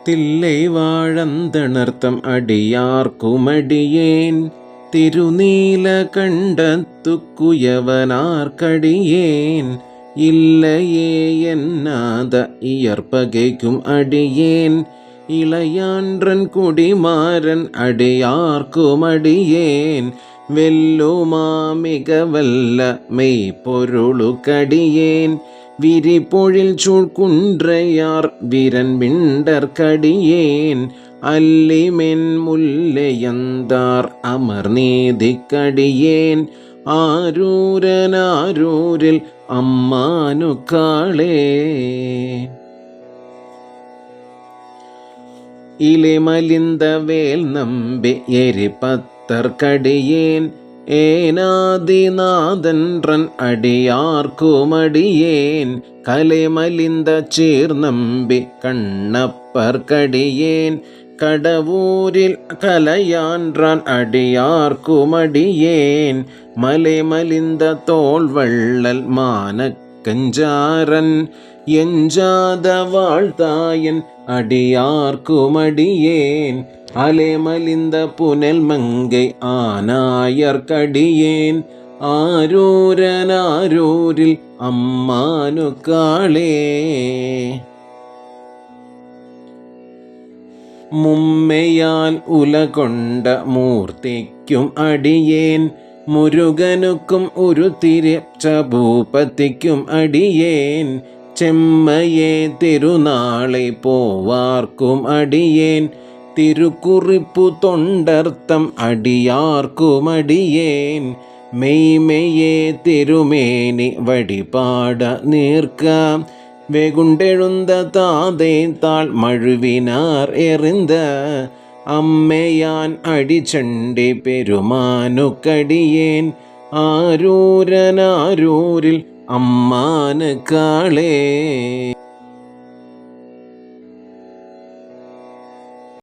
തില്ലൈ വാഴന്തണർത്തം അടിയാർക്കുമടിയേൻ തിരുനീലകണ്ഠത്തു കുയവനാർക്കടിയേൻ ഇല്ലയേ എന്നാത ഇയർപ്പകയ്ക്കും അടിയേൻ ഇളയാൻഡ്രൻ കുടിമാരൻ അടിയാർക്കുമടിയേൻ വെല്ലുമാമികവല്ല മെയ്പൊരുളുകടിയേൻ വിരിപൊഴിൽ ചൂഴ്കുன்றയാർ വിരൻ മിണ്ടർക്കടിയേൻ അല്ലിമെൻ മുല്ലയന്താർ അമർനീതിക്കടിയേൻ ആരൂരനാരൂരിൽ അമ്മാനുക്കാളേ ഇലെമലിന്ത വേൽ നമ്പി എരിപത്തർക്കടിയേൻ ഏനാദിനാഥൻറൻ അടിയാർക്കുമടിയേൻ കലെമലിന്ത ചേർന്നമ്പി കണ്ണപ്പർക്കടിയേൻ കടവൂരിൽ കലയാൻറാൻ അടിയാർക്കുമടിയേൻ മലെമലിന്ത തോൾവള്ളൽ മാനക്കഞ്ചാരൻ എഞ്ചാത വാഴ്ത്തായൻ അടിയാർക്കുമടിയേൻ അലെമലിന്ത പുനൽ മങ്കை ആനായർക്കടിയേൻ ആരൂരനാരൂരിൽ അമ്മാനുക്കാളേ മുമ്മയാൽ ഉലകൊണ്ട മൂർത്തിക്കും അടിയേൻ മുരുകനുക്കും ഒരു തിരിച്ച ഭൂപതിക്കും അടിയേൻ ചെമ്മയെ തിരുനാളെ പോവാർക്കും അടിയേൻ തിരുക്കുറിപ്പു തൊണ്ടർത്തം അടിയാർക്കുമടിയേൻ മെയ്മെയെ തിരുമേനി വഴിപാട നീർക്കാം വെകുണ്ടെഴുந்த താതേ താൾ മഴുവിനാർ എറിந்த അമ്മയാൻ അടിച്ചണ്ടി പെരുമാനുക്കടിയേൻ ആരൂരനാരൂരിൽ അമ്മാനുക്കാളേ.